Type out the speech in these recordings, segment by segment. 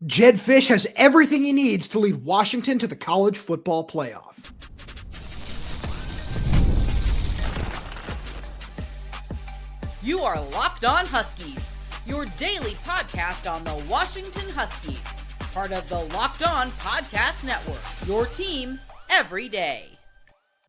Jedd Fisch has everything he needs to lead Washington to the college football playoff. You are Locked On Huskies, your daily podcast on the Washington Huskies, part of the Locked On Podcast Network, your team every day.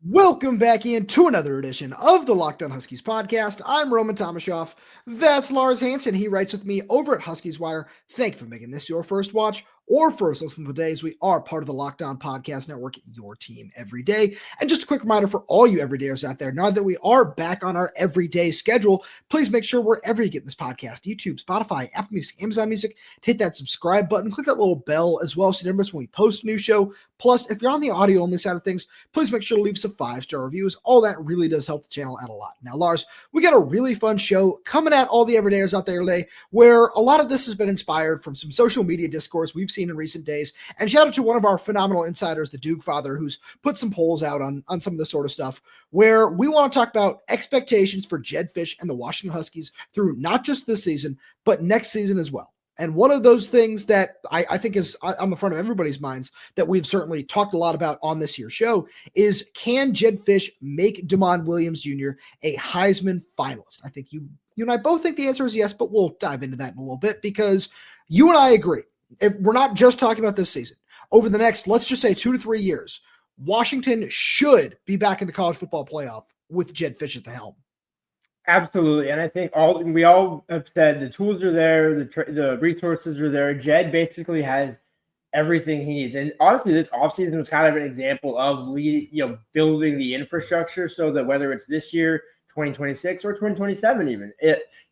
Welcome back into another edition of the Locked On Huskies podcast. I'm Roman Tomashoff. That's Lars Hanson. He writes with me over at Huskies Wire. Thank you for making this your first watch or first listen to the day, as we are part of the Locked On Podcast Network, your team every day. And just a quick reminder for all you everydayers out there, now that we are back on our everyday schedule, please make sure wherever you get this podcast, YouTube, Spotify, Apple Music, Amazon Music, to hit that subscribe button, click that little bell as well so you never miss when we post a new show. Plus, if you're on the audio only side of things, please make sure to leave us a 5-star review, as all that really does help the channel out a lot. Now, Lars, we got a really fun show coming at all the everydayers out there today, where a lot of this has been inspired from some social media discourse we've seen in recent days. And shout out to one of our phenomenal insiders, the Duke Father, who's put some polls out on some of this sort of stuff, where we want to talk about expectations for Jedd Fisch and the Washington Huskies through not just this season, but next season as well. And one of those things that I think is on the front of everybody's minds that we've certainly talked a lot about on this here show is, can Jedd Fisch make Demond Williams Jr. a Heisman finalist? I think you and I both think the answer is yes, but we'll dive into that in a little bit, because you and I agree. If we're not just talking about this season, over the next, let's just say 2 to 3 years, Washington should be back in the college football playoff with Jedd Fisch at the helm. Absolutely. And I think we all have said the tools are there, the resources are there. Jedd basically has everything he needs. And honestly, this offseason was kind of an example of building the infrastructure so that whether it's this year, 2026 or 2027 even,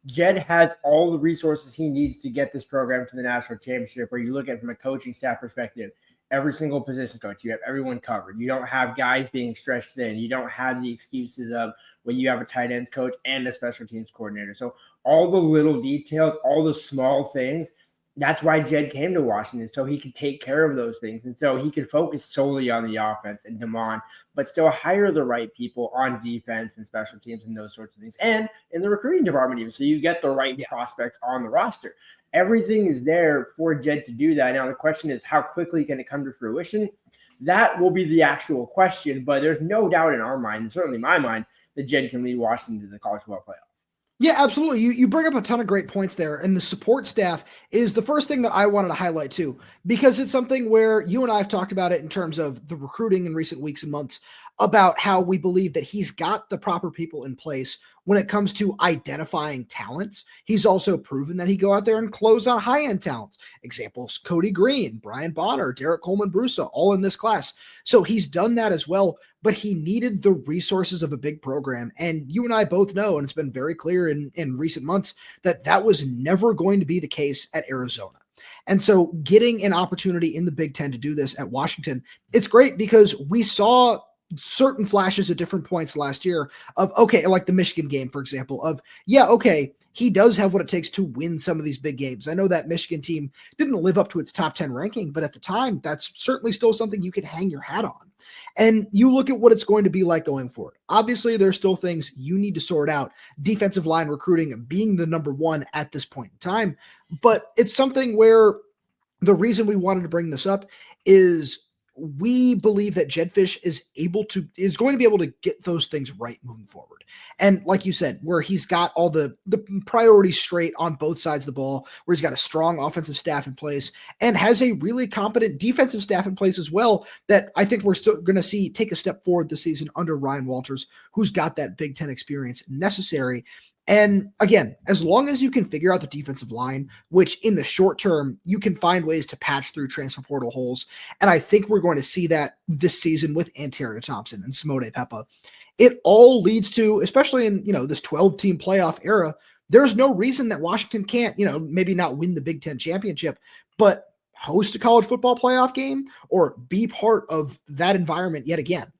Jedd has all the resources he needs to get this program to the national championship, where you look at it from a coaching staff perspective. Every single position coach, you have everyone covered. You don't have guys being stretched thin. You don't have the excuses of when you have a tight ends coach and a special teams coordinator. So all the little details, all the small things, that's why Jedd came to Washington, so he could take care of those things. And so he could focus solely on the offense and Demond, but still hire the right people on defense and special teams and those sorts of things. And in the recruiting department even, so you get the right prospects on the roster. Everything is there for Jedd to do that. Now, the question is, how quickly can it come to fruition? That will be the actual question, but there's no doubt in our mind, and certainly my mind, that Jedd can lead Washington to the college football playoff. Yeah, absolutely. You bring up a ton of great points there. And the support staff is the first thing that I wanted to highlight too, because it's something where you and I have talked about it in terms of the recruiting in recent weeks and months, about how we believe that he's got the proper people in place when it comes to identifying talents. He's also proven that he go out there and close on high-end talents. Examples, Kodi Greene, Brian Bonner, Derek Colman-Brusa, all in this class. So he's done that as well, but he needed the resources of a big program. And you and I both know, and it's been very clear in recent months, that that was never going to be the case at Arizona. And so getting an opportunity in the Big Ten to do this at Washington, it's great, because we saw certain flashes at different points last year of, okay, like the Michigan game, for example, of, yeah, okay, he does have what it takes to win some of these big games. I know that Michigan team didn't live up to its top 10 ranking, but at the time, that's certainly still something you can hang your hat on. And you look at what it's going to be like going forward. Obviously, there's still things you need to sort out. Defensive line recruiting being the number one at this point in time. But it's something where the reason we wanted to bring this up is we believe that Jedd Fisch is going to be able to get those things right moving forward. And like you said, where he's got all the priorities straight on both sides of the ball, where he's got a strong offensive staff in place and has a really competent defensive staff in place as well, that I think we're still going to see take a step forward this season under Ryan Walters, who's got that Big Ten experience necessary. And again, as long as you can figure out the defensive line, which in the short term, you can find ways to patch through transfer portal holes. And I think we're going to see that this season with Tacario Thompson and Simone Peppa. It all leads to, especially in, this 12-team playoff era, there's no reason that Washington can't, maybe not win the Big Ten championship, but host a college football playoff game or be part of that environment yet again.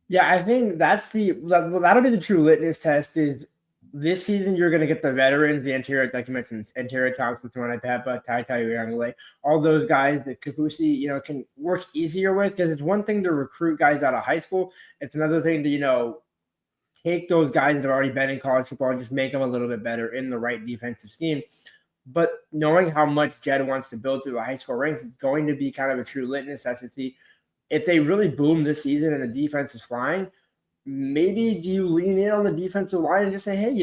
Yeah, I think that'll be the true litmus test. Is this season you're going to get the veterans, the interior, like you mentioned, Tacario Thompson, Simone Peppa, Tacario, all those guys that Kafusi, can work easier with, because it's one thing to recruit guys out of high school. It's another thing to, take those guys that have already been in college football and just make them a little bit better in the right defensive scheme. But knowing how much Jedd wants to build through the high school ranks is going to be kind of a true litmus test to see if they really boom this season and the defense is flying. Maybe do you lean in on the defensive line and just say, hey,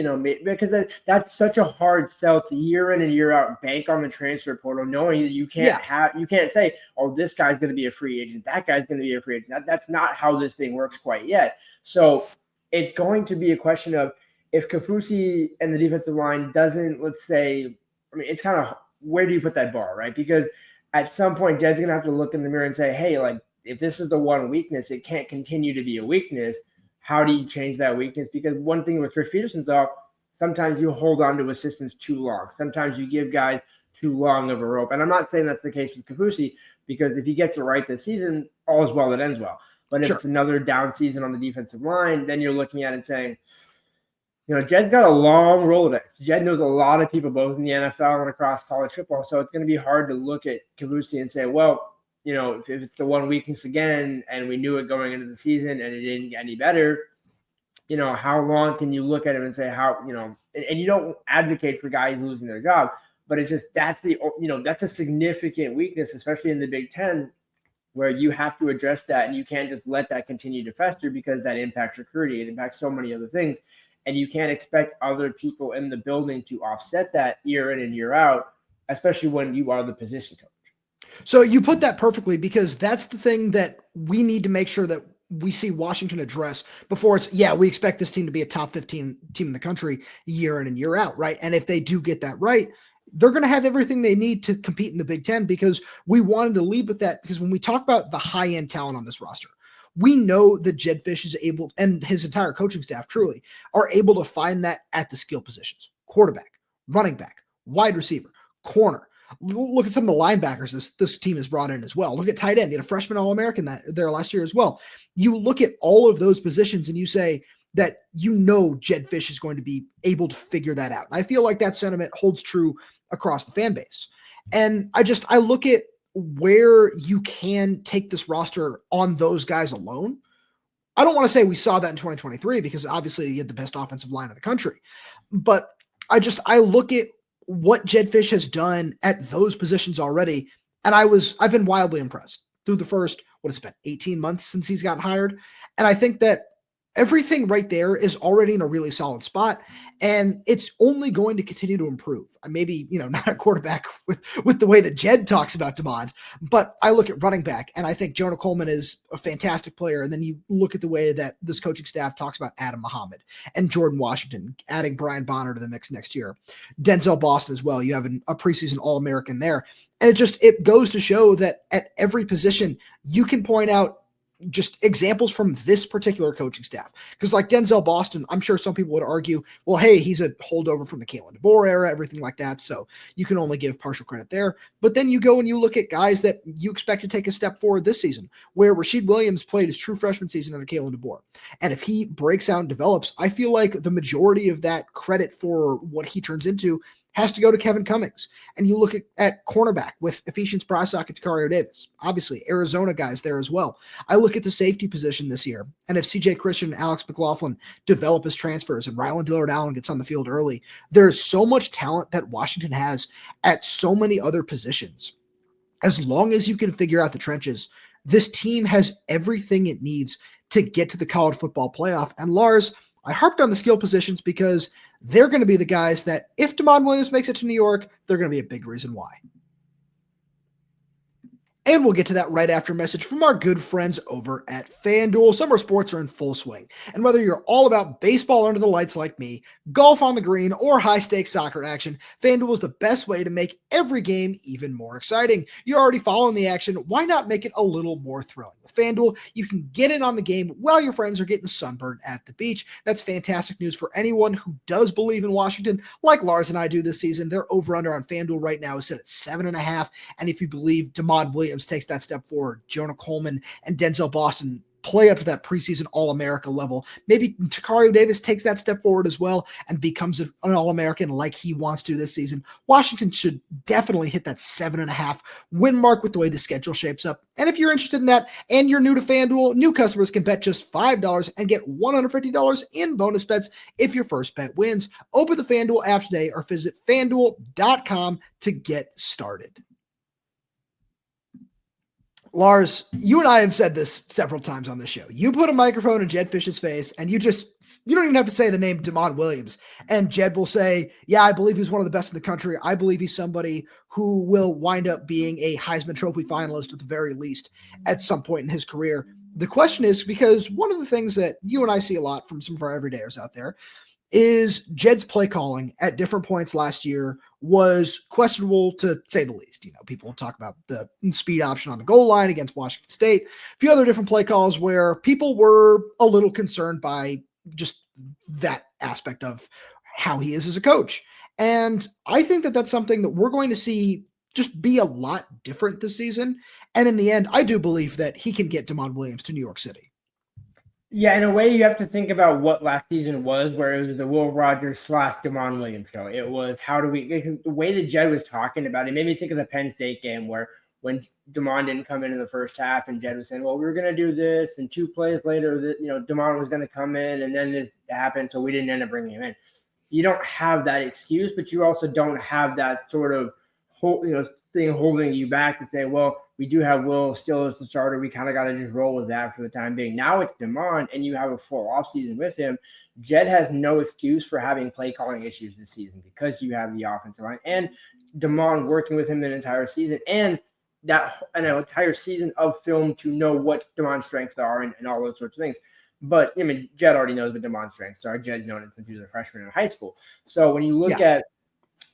because that's such a hard sell to year in and year out, bank on the transfer portal, knowing that you can't say, oh, this guy's going to be a free agent, that guy's going to be a free agent. That's not how this thing works quite yet. So it's going to be a question of if Kaufusi and the defensive line doesn't, let's say, it's kind of where do you put that bar, right? Because at some point, Jedd's going to have to look in the mirror and say, hey, like, if this is the one weakness, it can't continue to be a weakness. How do you change that weakness? Because one thing with Chris Peterson's off, sometimes you hold on to assistants too long. Sometimes you give guys too long of a rope. And I'm not saying that's the case with Kaufusi, because if he gets it right this season, all is well that ends well. But if it's another down season on the defensive line, then you're looking at it and saying, Jedd's got a long Rolodex. Jedd knows a lot of people, both in the NFL and across college football. So it's going to be hard to look at Kaufusi and say, well, if it's the one weakness again, and we knew it going into the season and it didn't get any better, how long can you look at him and say and you don't advocate for guys losing their job, but it's just, that's a significant weakness, especially in the Big Ten, where you have to address that and you can't just let that continue to fester because that impacts recruiting. It impacts so many other things. And you can't expect other people in the building to offset that year in and year out, especially when you are the position coach. So you put that perfectly, because that's the thing that we need to make sure that we see Washington address before it's, we expect this team to be a top 15 team in the country year in and year out, right? And if they do get that right, they're going to have everything they need to compete in the Big Ten, because we wanted to lead with that. Because when we talk about the high-end talent on this roster, we know that Jedd Fisch is able, and his entire coaching staff truly are able to find that at the skill positions: quarterback, running back, wide receiver, corner. Look at some of the linebackers this team has brought in as well. Look at tight end. They had a freshman All-American there last year as well. You look at all of those positions and you say that Jedd Fisch is going to be able to figure that out. And I feel like that sentiment holds true across the fan base. And I look at where you can take this roster on those guys alone. I don't want to say we saw that in 2023, because obviously he had the best offensive line in the country. But I look at what Jedd Fisch has done at those positions already, and I've been wildly impressed through the first, 18 months since he's gotten hired. And I think that everything right there is already in a really solid spot, and it's only going to continue to improve. Maybe, not a quarterback with the way that Jedd talks about DeMond, but I look at running back, and I think Jonah Coleman is a fantastic player. And then you look at the way that this coaching staff talks about Adam Muhammad and Jordan Washington, adding Brian Bonner to the mix next year. Denzel Boston as well. You have a preseason All-American there. And it goes to show that at every position, you can point out just examples from this particular coaching staff. Because like Denzel Boston, I'm sure some people would argue, well, hey, he's a holdover from the Kalen DeBoer era, everything like that. So you can only give partial credit there. But then you go and you look at guys that you expect to take a step forward this season, where Rashid Williams played his true freshman season under Kalen DeBoer. And if he breaks out and develops, I feel like the majority of that credit for what he turns into has to go to Kevin Cummings. And you look at cornerback with Ephesians Prasak and Tacario Davis. Obviously, Arizona guys there as well. I look at the safety position this year, and if CJ Christian and Alex McLaughlin develop as transfers and Ryland Dillard-Allen gets on the field early, there's so much talent that Washington has at so many other positions. As long as you can figure out the trenches, this team has everything it needs to get to the college football playoff. And Lars, I harped on the skill positions because they're going to be the guys that, if DeMond Williams makes it to New York, they're going to be a big reason why. And we'll get to that right after a message from our good friends over at FanDuel. Summer sports are in full swing. And whether you're all about baseball under the lights like me, golf on the green, or high-stakes soccer action, FanDuel is the best way to make every game even more exciting. You're already following the action. Why not make it a little more thrilling? With FanDuel, you can get in on the game while your friends are getting sunburned at the beach. That's fantastic news for anyone who does believe in Washington, like Lars and I do this season. Their over-under on FanDuel right now is set at 7.5. And if you believe DeMond Williams takes that step forward, Jonah Coleman and Denzel Boston play up to that preseason All-America level. Maybe Tacario Davis takes that step forward as well and becomes an All-American like he wants to this season. Washington should definitely hit that 7.5 win mark with the way the schedule shapes up. And if you're interested in that and you're new to FanDuel, new customers can bet just $5 and get $150 in bonus bets if your first bet wins. Open the FanDuel app today or visit FanDuel.com to get started. Lars, you and I have said this several times on the show. You put a microphone in Jedd Fisch's face and you don't even have to say the name Demond Williams. And Jedd will say, yeah, I believe he's one of the best in the country. I believe he's somebody who will wind up being a Heisman Trophy finalist at the very least at some point in his career. The question is, because one of the things that you and I see a lot from some of our everydayers out there is Jedd's play calling at different points last year was questionable, to say the least. You know, people talk about the speed option on the goal line against Washington State, a few other different play calls where people were a little concerned by just that aspect of how he is as a coach. And I think that that's something that we're going to see just be a lot different this season. And in the end, I do believe that he can get Demond Williams to New York City. Yeah, in a way, you have to think about what last season was, where it was the Will Rogers / Demond Williams show. It was the way that Jedd was talking about it made me think of the Penn State game where when Demond didn't come in the first half and Jedd was saying, well, we were going to do this, and 2 plays later, Demond was going to come in, and then this happened, so we didn't end up bringing him in. You don't have that excuse, but you also don't have that sort of thing holding you back to say, well, we do have Will still as the starter. We kind of got to just roll with that for the time being. Now it's Demond, and you have a full offseason with him. Jedd has no excuse for having play calling issues this season because you have the offensive line and Demond working with him an entire season and that an entire season of film to know what Demond's strengths are and all those sorts of things. But I mean, Jedd already knows what Demond's strengths are. Jedd's known it since he was a freshman in high school. So when you look at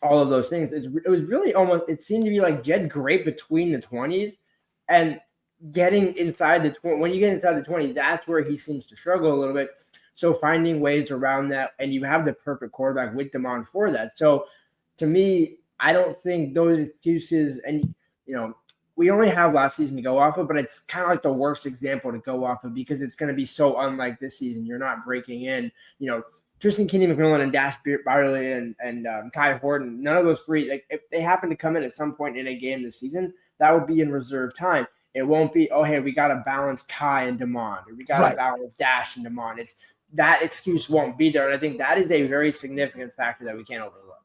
all of those things, it was really it seemed to be like Jedd great between the 20s and getting inside the 20. When you get inside the 20s, that's where he seems to struggle a little bit. So finding ways around that, and you have the perfect quarterback with Demond for that. So to me, I don't think those excuses, and we only have last season to go off of, but it's kind of like the worst example to go off of because it's going to be so unlike this season. You're not breaking in, Tristan Kenny McMillan and Dash Barley and Kai Horton, none of those three, like if they happen to come in at some point in a game this season, that would be in reserve time. It won't be, oh, hey, we got to balance Kai and Demond, or we got to balance Dash and Demond. It's that excuse won't be there. And I think that is a very significant factor that we can't overlook.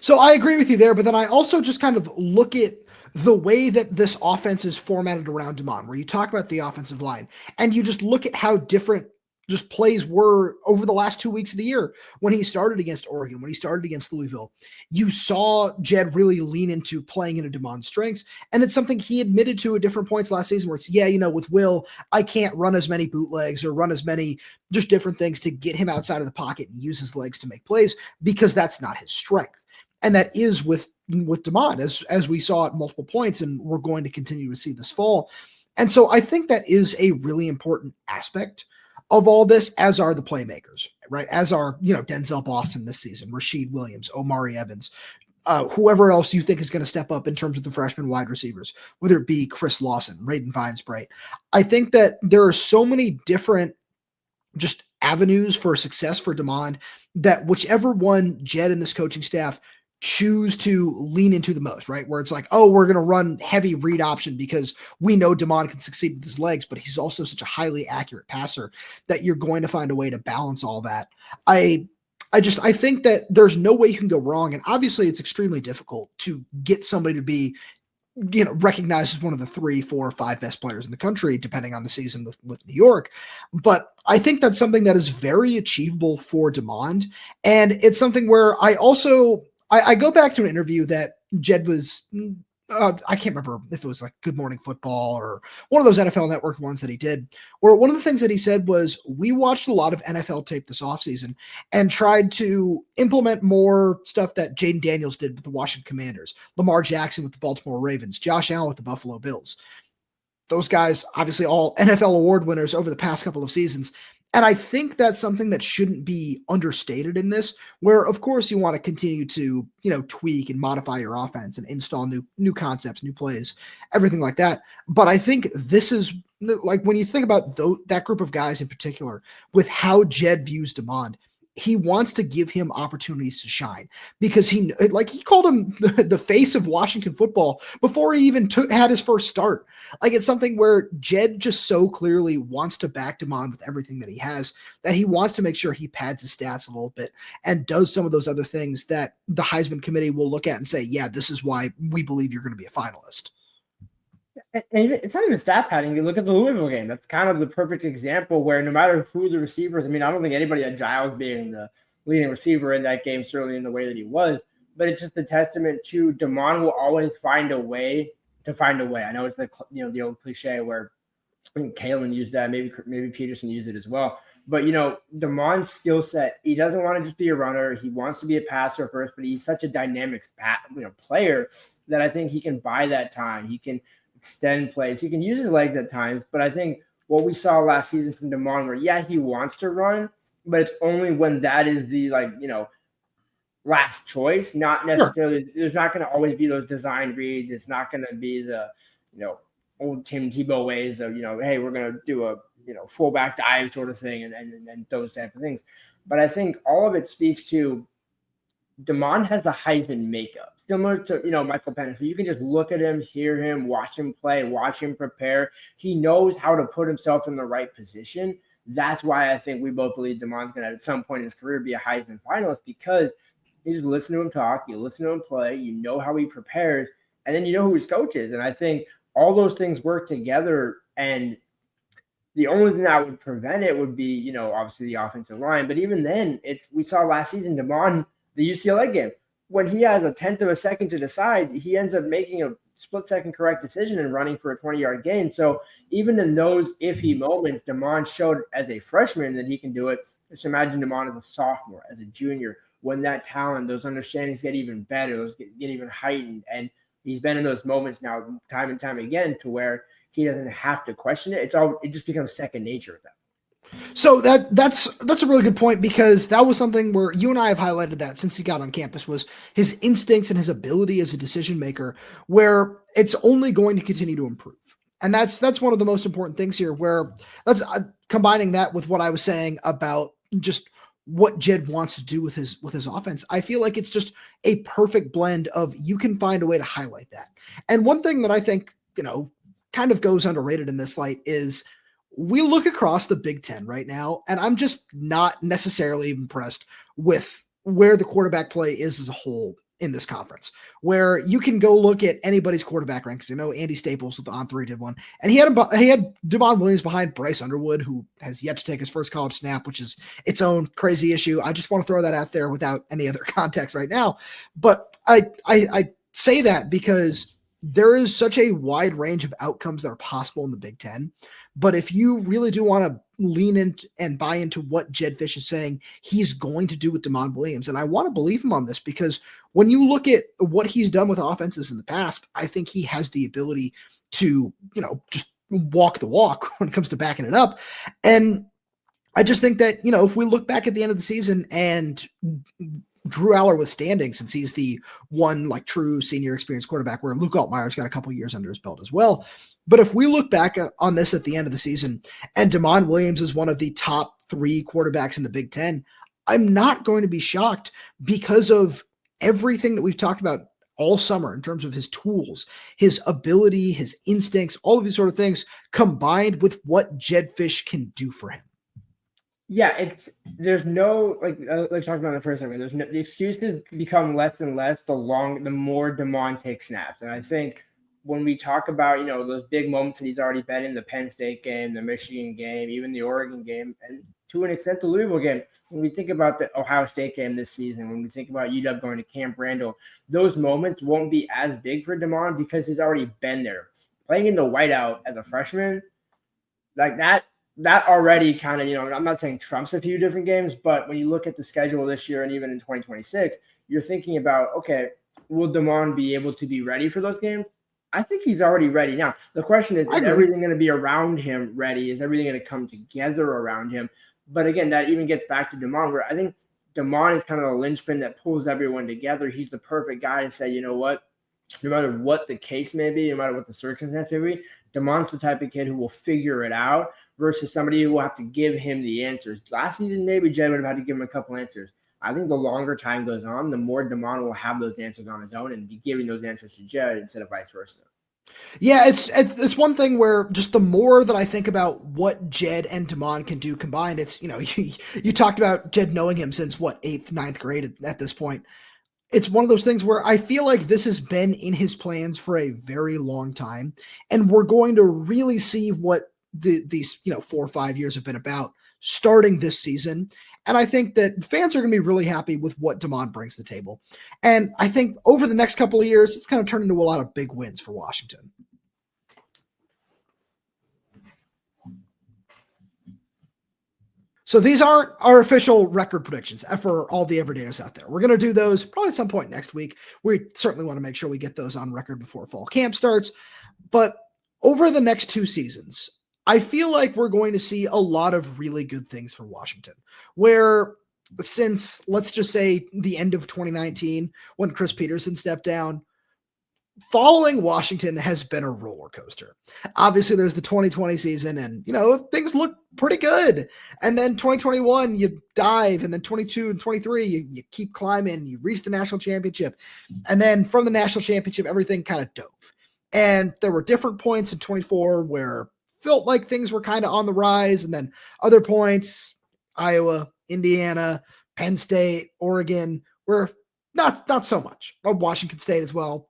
So I agree with you there, but then I also just kind of look at the way that this offense is formatted around Demond, where you talk about the offensive line and you just look at how different just plays were over the last 2 weeks of the year. When he started against Oregon, when he started against Louisville, you saw Jedd really lean into playing into Demond's strengths. And it's something he admitted to at different points last season where it's, with Will, I can't run as many bootlegs or run as many just different things to get him outside of the pocket and use his legs to make plays because that's not his strength. And that is with Demond, as we saw at multiple points, and we're going to continue to see this fall. And so I think that is a really important aspect of all this, as are the playmakers, right? As are, Denzel Boston this season, Rashid Williams, Omari Evans, whoever else you think is going to step up in terms of the freshman wide receivers, whether it be Chris Lawson, Raiden Vinesbright. I think that there are so many different just avenues for success for Demond that whichever one Jedd and this coaching staff choose to lean into the most, right? Where it's like, oh, we're going to run heavy read option because we know Demond can succeed with his legs, but he's also such a highly accurate passer that you're going to find a way to balance all that. I think that there's no way you can go wrong. And obviously it's extremely difficult to get somebody to be, recognized as one of the 3, 4, 5 best players in the country, depending on the season with New York. But I think that's something that is very achievable for Demond. And it's something where I go back to an interview that Jedd was, I can't remember if it was like Good Morning Football or one of those NFL Network ones that he did, where one of the things that he said was, we watched a lot of NFL tape this offseason and tried to implement more stuff that Jaden Daniels did with the Washington Commanders, Lamar Jackson with the Baltimore Ravens, Josh Allen with the Buffalo Bills. Those guys, obviously all NFL award winners over the past couple of seasons. And I think that's something that shouldn't be understated in this, where of course you want to continue to, tweak and modify your offense and install new concepts, new plays, everything like that. But I think this is like when you think about that group of guys in particular, with how Jedd views Demond, he wants to give him opportunities to shine because he called him the face of Washington football before he even had his first start. Like it's something where Jedd just so clearly wants to back Demond with everything that he has, that he wants to make sure he pads his stats a little bit and does some of those other things that the Heisman committee will look at and say, yeah, this is why we believe you're going to be a finalist. And it's not even stat padding. You look at the Louisville game. That's kind of the perfect example where no matter who the receivers, I mean, I don't think anybody had Giles being the leading receiver in that game, certainly in the way that he was, but it's just a testament to Demond will always find a way to find a way. I know it's the old cliche where I think Kalen used that, maybe Peterson used it as well. But Demond's skill set, he doesn't want to just be a runner. He wants to be a passer first, but he's such a dynamic player that I think he can buy that time. He can extend plays. He can use his legs at times, but I think what we saw last season from Demond, where he wants to run, but it's only when that is the last choice. Not necessarily. Sure. There's not going to always be those design reads. It's not going to be the old Tim Tebow ways of hey, we're going to do a fullback dive sort of thing and those type of things. But I think all of it speaks to Demond has the Heisman makeup, similar to, Michael Penix. So you can just look at him, hear him, watch him play, watch him prepare. He knows how to put himself in the right position. That's why I think we both believe Demond's going to, at some point in his career, be a Heisman finalist, because you just listen to him talk, you listen to him play, you know how he prepares, and then you know who his coach is. And I think all those things work together, and the only thing that would prevent it would be, obviously the offensive line. But even then, we saw last season, Demond, the UCLA game, when he has a tenth of a second to decide, he ends up making a split-second correct decision and running for a 20-yard gain. So even in those iffy moments, Demond showed as a freshman that he can do it. Just imagine Demond as a sophomore, as a junior, when that talent, those understandings get even better, those get even heightened. And he's been in those moments now time and time again to where he doesn't have to question it. It just becomes second nature with that. So that's a really good point, because that was something where you and I have highlighted that since he got on campus, was his instincts and his ability as a decision maker, where it's only going to continue to improve. And that's one of the most important things here, where that's combining that with what I was saying about just what Jedd wants to do with his offense. I feel like it's just a perfect blend of, you can find a way to highlight that. And one thing that I think, kind of goes underrated in this light is, we look across the Big Ten right now, and I'm just not necessarily impressed with where the quarterback play is as a whole in this conference, where you can go look at anybody's quarterback rankings. I know Andy Staples with the On3 did one, and he had Demond Williams behind Bryce Underwood, who has yet to take his first college snap, which is its own crazy issue. I just want to throw that out there without any other context right now. But I say that because there is such a wide range of outcomes that are possible in the Big Ten. But if you really do want to lean in and buy into what Jedd Fisch is saying he's going to do with Demond Williams, and I want to believe him on this, because when you look at what he's done with offenses in the past, I think he has the ability to, just walk the walk when it comes to backing it up. And I just think that, if we look back at the end of the season, and Drew Aller withstanding, since he's the one true senior experienced quarterback, where Luke Altmaier's got a couple years under his belt as well. But if we look back on this at the end of the season, and Demond Williams is one of the top 3 quarterbacks in the Big Ten, I'm not going to be shocked, because of everything that we've talked about all summer in terms of his tools, his ability, his instincts, all of these sort of things, combined with what Jedd Fisch can do for him. Yeah, there's no, like talking about the first segment, the excuses become less and less the more Demond takes snaps. And I think when we talk about, those big moments that he's already been in, the Penn State game, the Michigan game, even the Oregon game, and to an extent the Louisville game, when we think about the Ohio State game this season, when we think about UW going to Camp Randall, those moments won't be as big for Demond because he's already been there. Playing in the whiteout as a freshman, like that already kind of, I'm not saying trumps a few different games, but when you look at the schedule this year and even in 2026, you're thinking about, okay, will Demond be able to be ready for those games? I think he's already ready now. The question is everything going to be around him ready? Is everything going to come together around him? But again, that even gets back to Demond, where I think Demond is kind of the linchpin that pulls everyone together. He's the perfect guy to say, you know what? no matter what the case may be, no matter what the circumstance may be, Damon's the type of kid who will figure it out versus somebody who will have to give him the answers. Last season, maybe Jedd would have had to give him a couple answers. I think the longer time goes on, the more Damon will have those answers on his own and be giving those answers to Jedd instead of vice versa. Yeah, it's one thing where just the more that I think about what Jedd and Damon can do combined, it's, you talked about Jedd knowing him since what, 8th, 9th grade at this point. It's one of those things where I feel like this has been in his plans for a very long time, and we're going to really see what these 4 or 5 years have been about starting this season. And I think that fans are going to be really happy with what Damon brings to the table. And I think over the next couple of years, it's kind of turned into a lot of big wins for Washington. So these aren't our official record predictions for all the everydayers out there. We're going to do those probably at some point next week. We certainly want to make sure we get those on record before fall camp starts. But over the next 2 seasons, I feel like we're going to see a lot of really good things for Washington, where since, let's just say, the end of 2019, when Chris Petersen stepped down, following Washington has been a roller coaster. Obviously, there's the 2020 season, and, things look pretty good. And then 2021, you dive, and then 22 and 23, you keep climbing, you reach the national championship. And then from the national championship, everything kind of dove. And there were different points in 24 where felt like things were kind of on the rise, and then other points, Iowa, Indiana, Penn State, Oregon, were not so much. Washington State as well.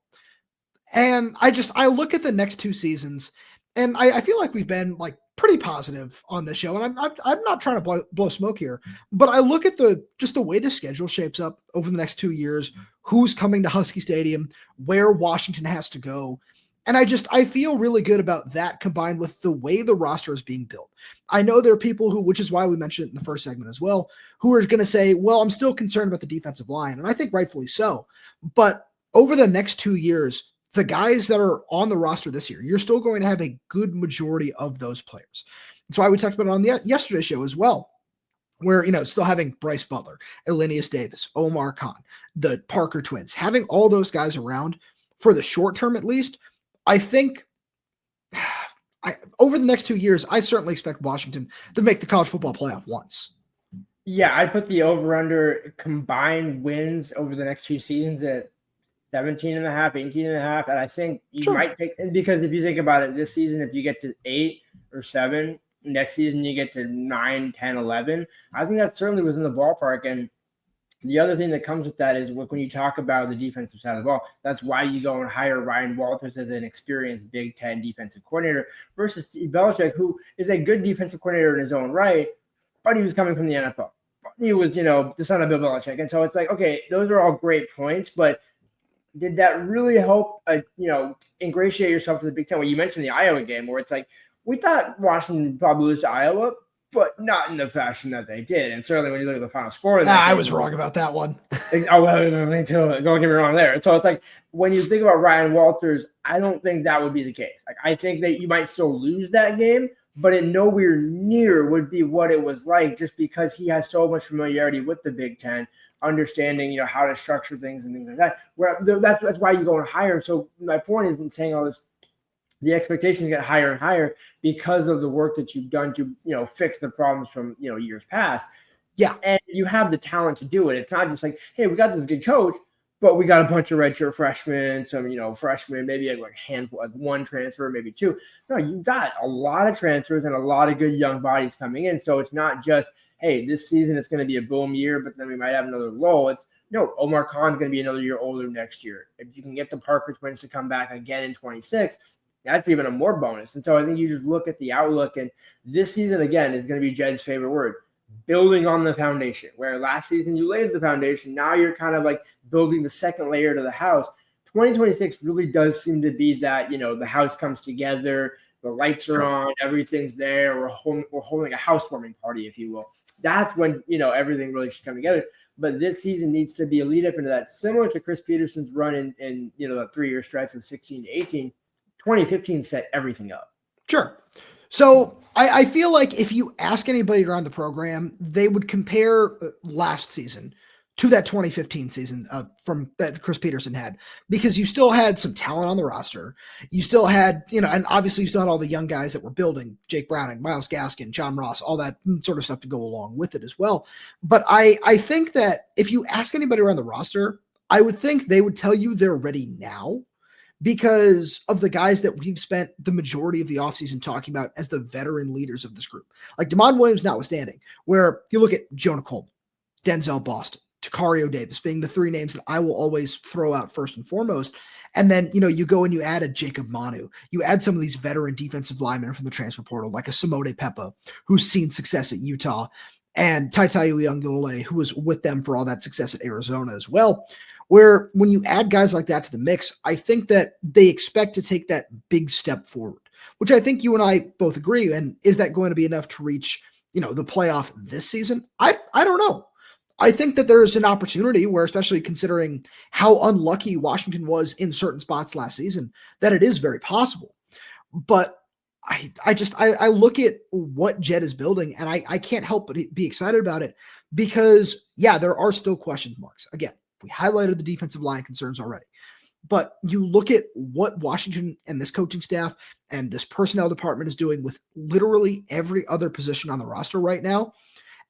And I look at the next 2 seasons, and I feel like we've been like pretty positive on this show. And I'm not trying to blow smoke here, but I look at the way the schedule shapes up over the next 2 years, who's coming to Husky Stadium, where Washington has to go. And I feel really good about that combined with the way the roster is being built. I know there are people who, which is why we mentioned it in the first segment as well, who are going to say, well, I'm still concerned about the defensive line. And I think rightfully so. But over the next 2 years, the guys that are on the roster this year, you're still going to have a good majority of those players. That's why we talked about it on the yesterday's show as well, where, still having Bryce Butler, Elenius Davis, Omar Khan, the Parker twins, having all those guys around for the short term at least. I think over the next 2 years, I certainly expect Washington to make the college football playoff once. Yeah, I'd put the over-under combined wins over the next 2 seasons at 17.5, 18.5. And I think you might take, because if you think about it, this season, if you get to 8 or 7, next season you get to 9, 10, 11. I think that certainly was in the ballpark. And the other thing that comes with that is when you talk about the defensive side of the ball, that's why you go and hire Ryan Walters as an experienced Big Ten defensive coordinator versus Steve Belichick, who is a good defensive coordinator in his own right, but he was coming from the NFL. He was, the son of Bill Belichick. And so it's like, okay, those are all great points, but did that really help, ingratiate yourself to the Big Ten? Well, you mentioned the Iowa game where it's like, we thought Washington would probably lose to Iowa, but not in the fashion that they did. And certainly when you look at the final score of that I was wrong about that one. Me too. Don't get me wrong there. So it's like, when you think about Ryan Walters, I don't think that would be the case. Like, I think that you might still lose that game, but it nowhere near would be what it was like, just because he has so much familiarity with the Big Ten, understanding, how to structure things and things like that. Where that's why you go and hire him. So my point is in saying all this, the expectations get higher and higher because of the work that you've done to, fix the problems from, years past. Yeah. And you have the talent to do it. It's not just like, hey, we got this good coach, but we got a bunch of redshirt freshmen, some, freshmen, maybe like a handful, like one transfer, maybe 2. No, you got a lot of transfers and a lot of good young bodies coming in. So it's not just, hey, this season it's going to be a boom year, but then we might have another lull. It's, no, Omar Khan's going to be another year older next year. If you can get the Parker twins to come back again in 26, that's even a more bonus. And so I think you just look at the outlook, and this season, again, is going to be Jedd's favorite word, building on the foundation. Where last season you laid the foundation, now you're kind of like building the second layer to the house. 2026 really does seem to be that, the house comes together, the lights are on, everything's there, we're holding a housewarming party, if you will. That's when, everything really should come together. But this season needs to be a lead up into that, similar to Chris Petersen's run in that 3-year stretch of 16 to 18. 2015 set everything up. Sure. So I feel like if you ask anybody around the program, they would compare last season to that 2015 season from that Chris Peterson had, because you still had some talent on the roster. You still had, and obviously you still had all the young guys that were building, Jake Browning, Myles Gaskin, John Ross, all that sort of stuff to go along with it as well. But I think that if you ask anybody around the roster, I would think they would tell you they're ready now because of the guys that we've spent the majority of the offseason talking about as the veteran leaders of this group. Like Damon Williams notwithstanding, where you look at Jonah Coleman, Denzel Boston, Tacario Davis being the three names that I will always throw out first and foremost. And then, you go and you add a Jacob Manu. You add some of these veteran defensive linemen from the transfer portal, like a Simone Peppa, who's seen success at Utah, and Taitayu Iungulule, who was with them for all that success at Arizona as well. Where when you add guys like that to the mix, I think that they expect to take that big step forward, which I think you and I both agree. And is that going to be enough to reach, the playoff this season? I don't know. I think that there is an opportunity where, especially considering how unlucky Washington was in certain spots last season, that it is very possible. But I look at what Jedd is building and I can't help but be excited about it because, yeah, there are still question marks. Again, we highlighted the defensive line concerns already. But you look at what Washington and this coaching staff and this personnel department is doing with literally every other position on the roster right now.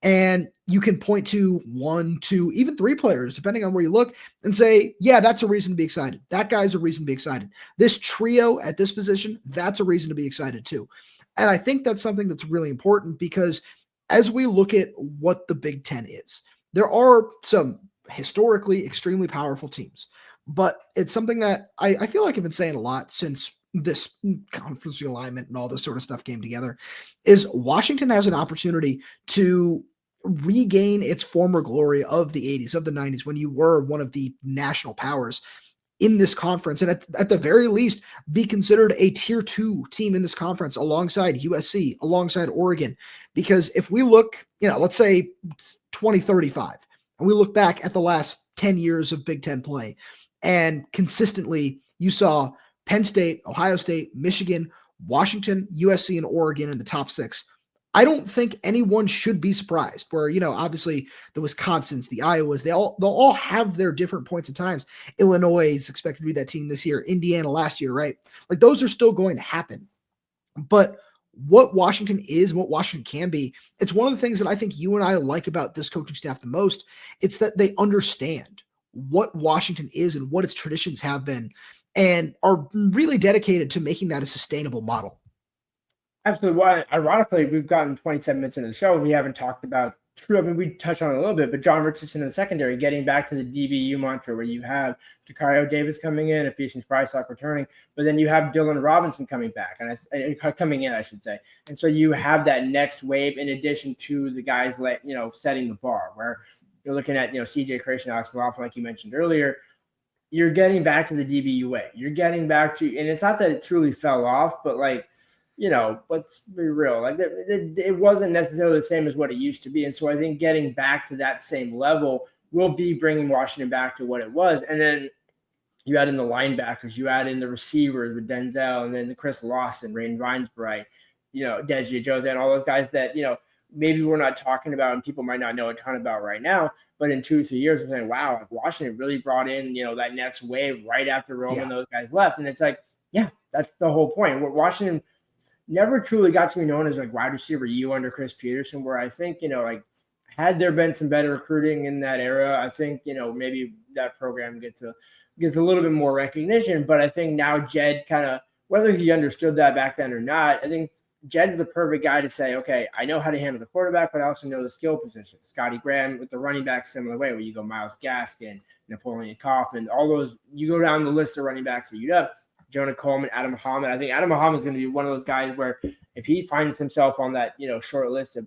And you can point to 1, 2, even 3 players, depending on where you look, and say, yeah, that's a reason to be excited. That guy's a reason to be excited. This trio at this position, that's a reason to be excited too. And I think that's something that's really important because as we look at what the Big Ten is, there are some historically extremely powerful teams, but it's something that I feel like I've been saying a lot since this conference realignment and all this sort of stuff came together, is Washington has an opportunity to regain its former glory of the 80s, of the 90s, when you were one of the national powers in this conference, and at the very least be considered a tier 2 team in this conference alongside USC, alongside Oregon. Because if we look, let's say 2035, and we look back at the last 10 years of Big Ten play, and consistently you saw Penn State, Ohio State, Michigan, Washington, USC, and Oregon in the top 6. I don't think anyone should be surprised where, obviously the Wisconsins, the Iowas, they'll all have their different points in times. Illinois is expected to be that team this year. Indiana last year, right? Like those are still going to happen. But what Washington is, what Washington can be, it's one of the things that I think you and I like about this coaching staff the most. It's that they understand what Washington is and what its traditions have been, and are really dedicated to making that a sustainable model. Absolutely. Well, ironically, we've gotten 27 minutes into the show. We haven't talked about we touched on it a little bit, but John Richardson in the secondary, getting back to the DBU mantra where you have Tacario Davis coming in, Ephesians Pricelock returning, but then you have Dylan Robinson coming back and coming in, I should say. And so you have that next wave in addition to the guys setting the bar where you're looking at, CJ Creation, Alex McLaughlin, like you mentioned earlier. You're getting back to the DBU way. You're getting back to, and it's not that it truly fell off, but let's be real. Like it wasn't necessarily the same as what it used to be. And so I think getting back to that same level will be bringing Washington back to what it was. And then you add in the linebackers, you add in the receivers with Denzel, and then the Chris Lawson, Rain Vinesbright, Desi Jose, and all those guys that, maybe we're not talking about and people might not know a ton about right now, but in 2 or 3 years, we're saying, wow, like Washington really brought in, that next wave right after Rome and those guys left. And it's like, yeah, that's the whole point. Washington never truly got to be known as like wide receiver U under Chris Peterson, where I think, had there been some better recruiting in that era, I think, maybe that program gets a little bit more recognition. But I think now Jedd kind of, whether he understood that back then or not, I think Jedd's the perfect guy to say, okay, I know how to handle the quarterback, but I also know the skill position. Scotty Graham with the running back, similar way, where you go Myles Gaskin, Napoleon Kaufman, all those, you go down the list of running backs that you'd have. Jonah Coleman, Adam Muhammad. I think Adam Muhammad is going to be one of those guys where if he finds himself on that, short list of,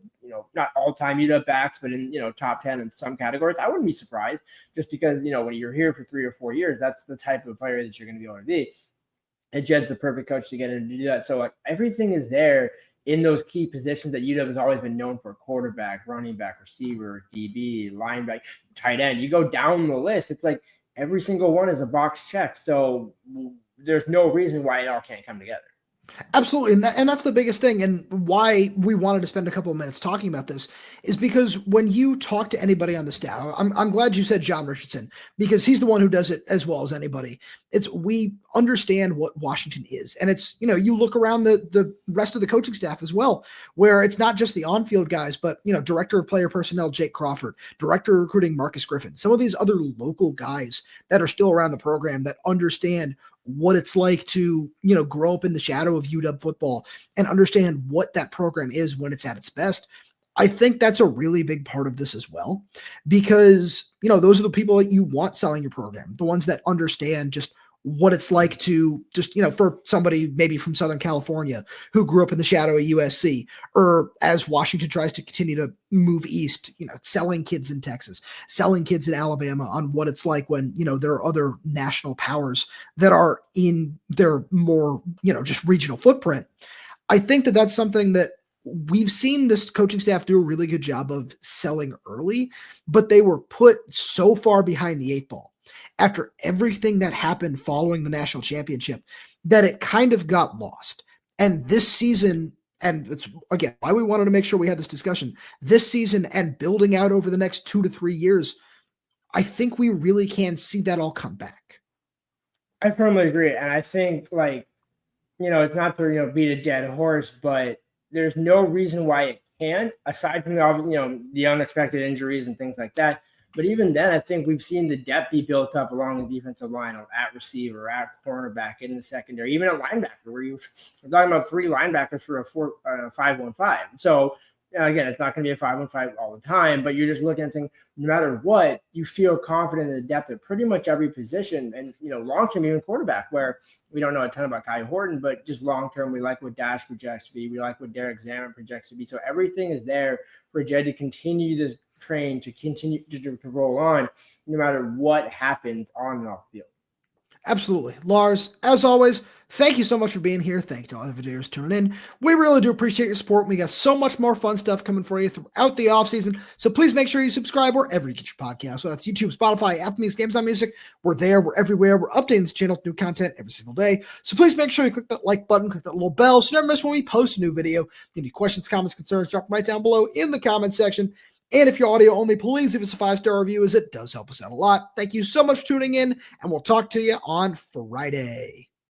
not all-time UW backs, but in, top 10 in some categories, I wouldn't be surprised just because, when you're here for 3 or 4 years, that's the type of player that you're going to be able to be. And Jedd's the perfect coach to get him to do that. So like everything is there in those key positions that UW has always been known for: quarterback, running back, receiver, DB, linebacker, tight end. You go down the list, it's like every single one is a box check. So there's no reason why it all can't come together. Absolutely. And that's the biggest thing. And why we wanted to spend a couple of minutes talking about this is because when you talk to anybody on the staff, I'm glad you said John Richardson, because he's the one who does it as well as anybody. We understand what Washington is. And it's, you look around the rest of the coaching staff as well, where it's not just the on-field guys, but, director of player personnel, Jake Crawford, director of recruiting, Marcus Griffin, some of these other local guys that are still around the program that understand what it's like to, grow up in the shadow of UW football and understand what that program is when it's at its best. I think that's a really big part of this as well, because, those are the people that you want selling your program, the ones that understand just what it's like to just, for somebody maybe from Southern California who grew up in the shadow of USC, or as Washington tries to continue to move east, selling kids in Texas, selling kids in Alabama on what it's like when, there are other national powers that are in their more, just regional footprint. I think that that's something that we've seen this coaching staff do a really good job of selling early, but they were put so far behind the eight ball after everything that happened following the national championship that it kind of got lost. And this season, and it's again why we wanted to make sure we had this discussion, this season and building out over the next 2 to 3 years, I think we really can see that all come back. I firmly agree. And I think, it's not to, beat a dead horse, but there's no reason why it can't, aside from the unexpected injuries and things like that. But even then, I think we've seen the depth be built up along the defensive line, at receiver, at cornerback, in the secondary, even at linebacker, where we're talking about 3 linebackers for a 5-1-5. So again, it's not going to be a 5-1-5 all the time, but you're just looking and saying, no matter what, you feel confident in the depth at pretty much every position. And, long-term, even quarterback, where we don't know a ton about Kai Horton, but just long-term, we like what Dash projects to be. We like what Derek Zaman projects to be. So everything is there for Jedd to continue this train, to continue to roll on, no matter what happens on and off the field. Absolutely. Lars, as always, thank you so much for being here. Thank you to all the videos tuning in. We really do appreciate your support. We got so much more fun stuff coming for you throughout the offseason. So please make sure you subscribe wherever you get your podcast. So that's YouTube, Spotify, Apple Music, Amazon Music. We're there. We're everywhere. We're updating this channel with new content every single day. So please make sure you click that like button, click that little bell so you never miss when we post a new video. Any questions, comments, concerns, drop them right down below in the comment section. And if you're audio only, please leave us a 5-star review, as it does help us out a lot. Thank you so much for tuning in, and we'll talk to you on Friday.